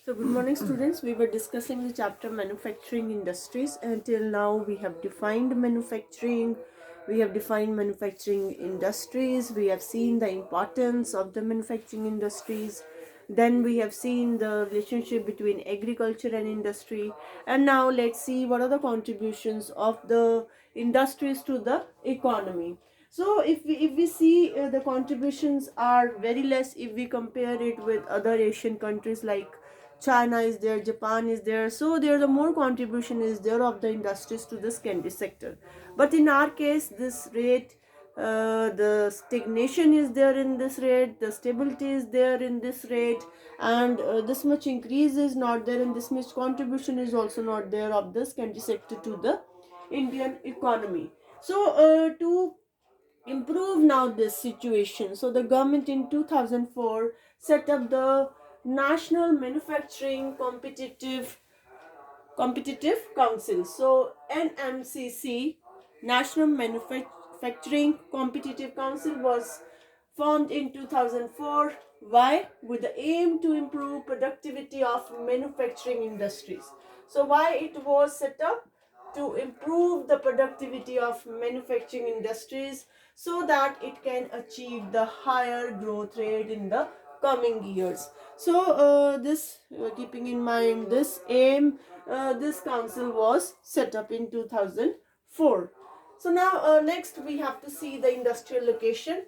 So, good morning, students. We were discussing the chapter manufacturing industries. Until now, we have defined manufacturing. We have defined manufacturing industries. We have seen the importance of the manufacturing industries. Then we have seen the relationship between agriculture and industry. And now let's see what are the contributions of the industries to the economy. So if we see the contributions are very less if we compare it with other Asian countries like China is there, Japan is there. So there the more contribution is there of the industries to the secondary sector. But in our case, this rate, the stagnation is there in this rate, the stability is there in this rate, and this much increase is not there, and this much contribution is also not there of the secondary sector to the Indian economy. So to improve now this situation, so the government in 2004 set up the National Manufacturing Competitive Council. So NMCC, National Manufacturing Competitive Council, was formed in 2004. Why? With the aim to improve productivity of manufacturing industries. So why it was set up? To improve the productivity of manufacturing industries so that it can achieve the higher growth rate in the coming years. So this keeping in mind this aim, this council was set up in 2004. So now next we have to see the industrial location,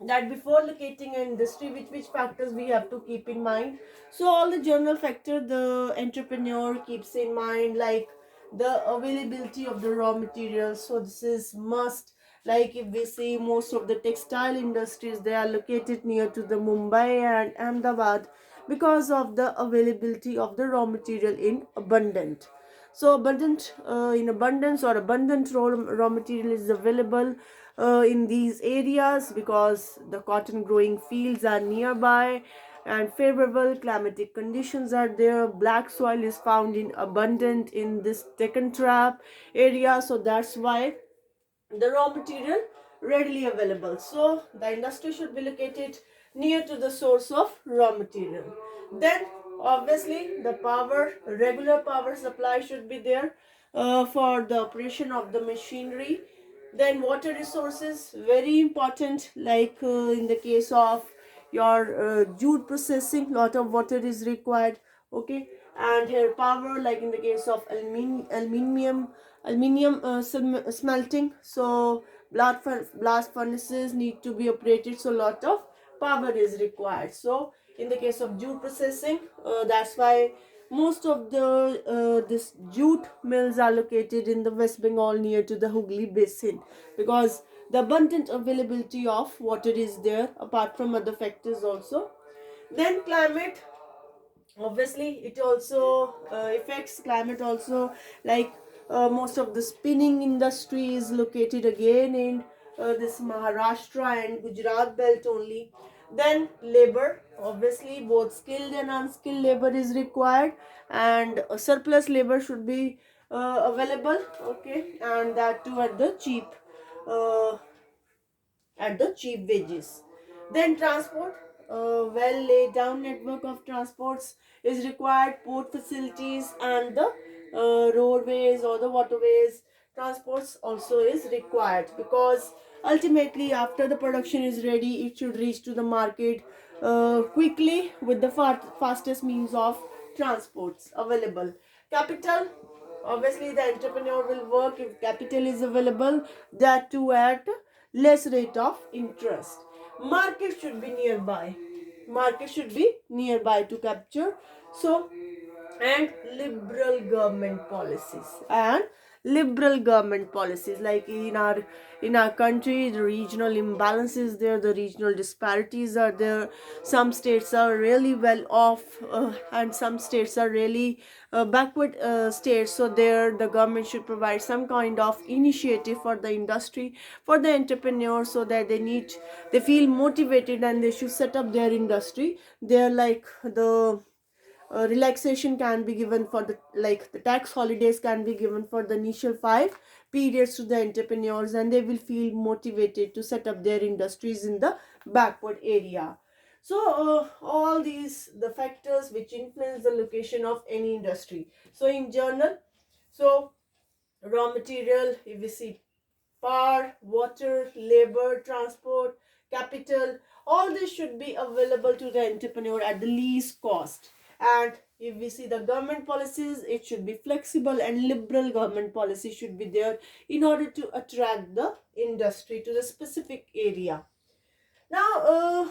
that before locating an industry, which factors we have to keep in mind. So all the general factor the entrepreneur keeps in mind, like the availability of the raw materials. So this is must. Like if we see most of the textile industries, they are located near to the Mumbai and Ahmedabad because of the availability of the raw material in abundant. So abundant in abundance, or abundant raw material is available in these areas because the cotton growing fields are nearby and favorable climatic conditions are there. Black soil is found in abundant in this Deccan Trap area, so that's why the raw material readily available. So the industry should be located near to the source of raw material. Then obviously the power, regular power supply should be there for the operation of the machinery. Then water resources, very important, like in the case of your jute processing, lot of water is required. Okay, and here power, like in the case of aluminium smelting, so blast furnaces need to be operated, so lot of power is required. So in the case of jute processing, that's why most of the this jute mills are located in the West Bengal near to the Hooghly basin, because the abundant availability of water is there, apart from other factors also. Then climate, obviously it also affects climate also, like most of the spinning industry is located again in this Maharashtra and Gujarat belt only. Then labor, obviously both skilled and unskilled labor is required, and surplus labor should be available. Okay, and that too uh, at the cheap wages. Then transport, a well laid down network of transports is required. Port facilities and the roadways or the waterways transports also is required, because ultimately after the production is ready, it should reach to the market quickly with the fastest means of transports available. Capital, obviously the entrepreneur will work if capital is available, that too at less rate of interest. Market should be nearby, market should be nearby to capture. So and liberal government policies, like in our country, the regional imbalance is there, the regional disparities are there. Some states are really well off, and some states are really backward states. So there the government should provide some kind of initiative for the industry, for the entrepreneurs, so that they feel motivated and they should set up their industry there. Like the relaxation can be given for the, like the tax holidays can be given for the initial 5 periods to the entrepreneurs, and they will feel motivated to set up their industries in the backward area. So all these the factors which influence the location of any industry. So in general, so raw material, if we see power, water, labor, transport, capital, all this should be available to the entrepreneur at the least cost. And if we see the government policies, it should be flexible and liberal government policy should be there in order to attract the industry to the specific area. Now,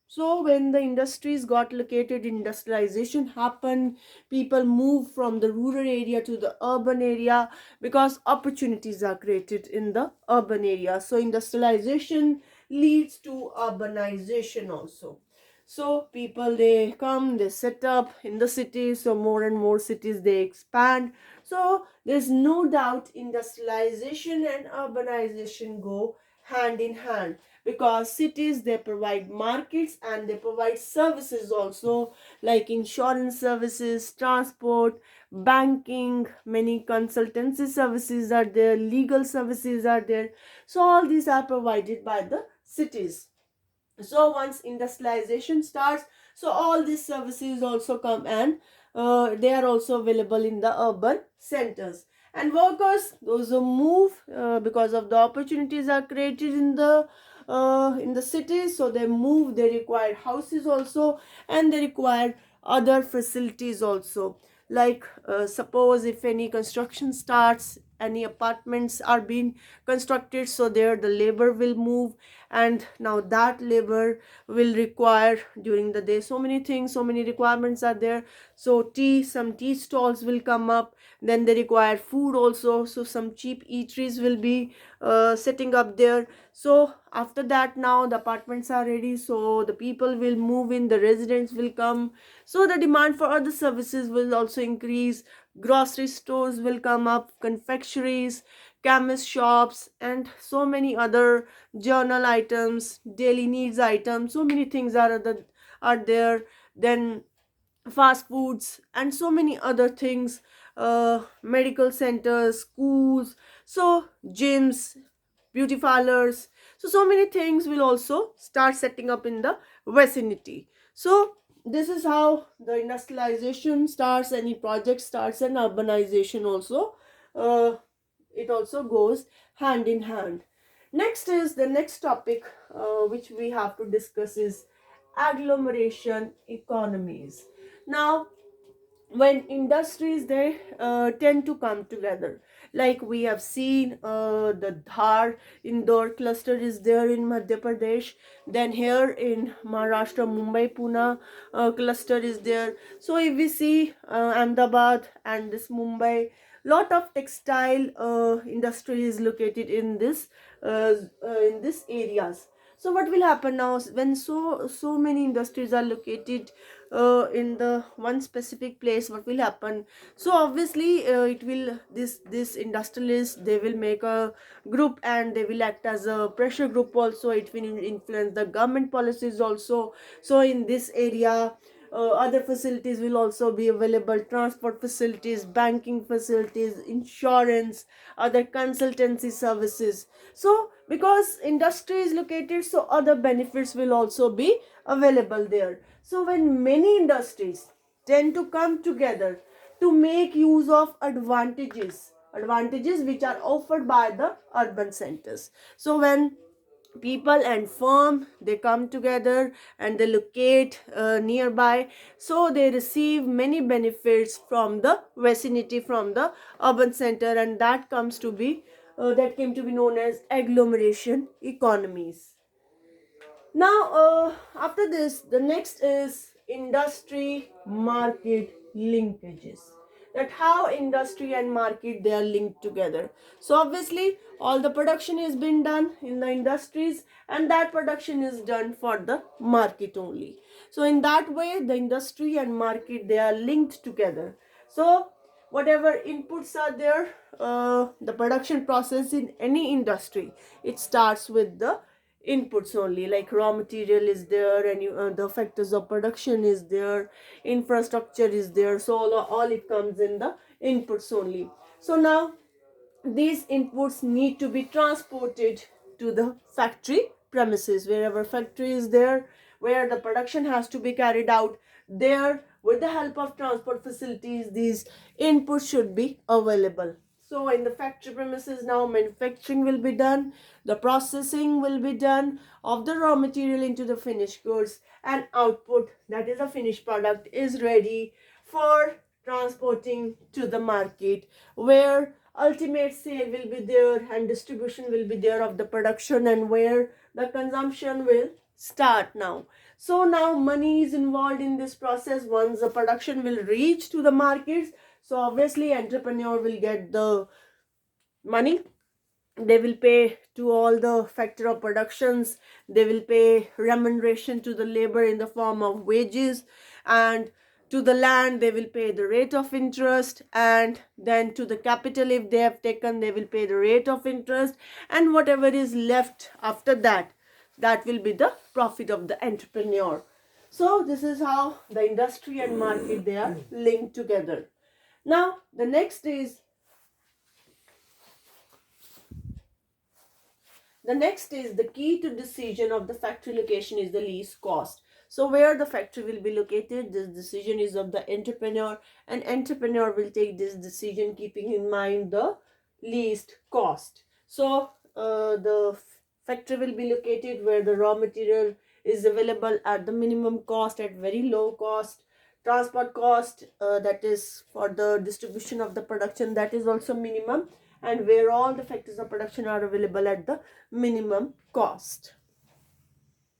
so when the industries got located, industrialization happened, people move from the rural area to the urban area because opportunities are created in the urban area. So industrialization leads to urbanization also. So people, they come, they set up in the cities, so more and more cities they expand. So there's no doubt industrialization and urbanization go hand in hand, because cities, they provide markets and they provide services also, like insurance services, transport, banking, many consultancy services are there, legal services are there. So all these are provided by the cities. So once industrialization starts, so all these services also come, and they are also available in the urban centers. And workers, those who move, because of the opportunities are created in the cities, so they move, they require houses also, and they require other facilities also, like suppose if any construction starts, any apartments are being constructed, so there the labor will move, and now that labor will require during the day so many things, so many requirements are there. So some tea stalls will come up, then they require food also, so some cheap eateries will be setting up there. So after that, now the apartments are ready, so the people will move in, the residents will come, so the demand for other services will also increase. Grocery stores will come up, confectionaries, chemist shops, and so many other journal items, daily needs items, so many things are there. Then fast foods and so many other things, medical centers, schools, so gyms, beauty parlors, so many things will also start setting up in the vicinity. So this is how the industrialization starts, any project starts, and urbanization also, uh, it also goes hand in hand. Next is the next topic, which we have to discuss, is agglomeration economies. Now, when industries, they tend to come together, like we have seen, the Dhar Indore cluster is there in Madhya Pradesh, then here in Maharashtra, Mumbai Pune cluster is there. So if we see Ahmedabad and this Mumbai, lot of textile industry is located in this areas. So what will happen now when so many industries are located in the one specific place? What will happen? So obviously, it will this industrialists, they will make a group, and they will act as a pressure group also. It will influence the government policies also. So in this area, other facilities will also be available, transport facilities, banking facilities, insurance, other consultancy services. So because industry is located, so other benefits will also be available there. So when many industries tend to come together to make use of advantages which are offered by the urban centers. So when people and firm, they come together and they locate nearby, so they receive many benefits from the vicinity, from the urban center, and that came to be known as agglomeration economies. Now, after this, the next is industry market linkages. That how industry and market, they are linked together. So obviously, all the production is being done in the industries, and that production is done for the market only. So in that way, the industry and market, they are linked together. So whatever inputs are there, the production process in any industry, it starts with the inputs only, like raw material is there, and the factors of production is there, infrastructure is there, so all it comes in the inputs only. So now these inputs need to be transported to the factory premises, wherever factory is there, where the production has to be carried out. There, with the help of transport facilities, these inputs should be available. So in the factory premises now, manufacturing will be done, the processing will be done of the raw material into the finished goods, and output, that is a finished product, is ready for transporting to the market, where ultimate sale will be there and distribution will be there of the production, and where the consumption will start now. So now money is involved in this process. Once the production will reach to the markets, so obviously entrepreneur will get the money. They will pay to all the factor of productions, they will pay remuneration to the labor in the form of wages, and to the land they will pay the rate of interest, and then to the capital, if they have taken, they will pay the rate of interest, and whatever is left after that, that will be the profit of the entrepreneur. So this is how the industry and market, they are linked together. Now the next is the key to decision of the factory location is the least cost. So where the factory will be located, this decision is of the entrepreneur, and entrepreneur will take this decision keeping in mind the least cost. So the factory will be located where the raw material is available at the minimum cost, at very low cost. Transport cost, that is for the distribution of the production, that is also minimum, and where all the factors of production are available at the minimum cost.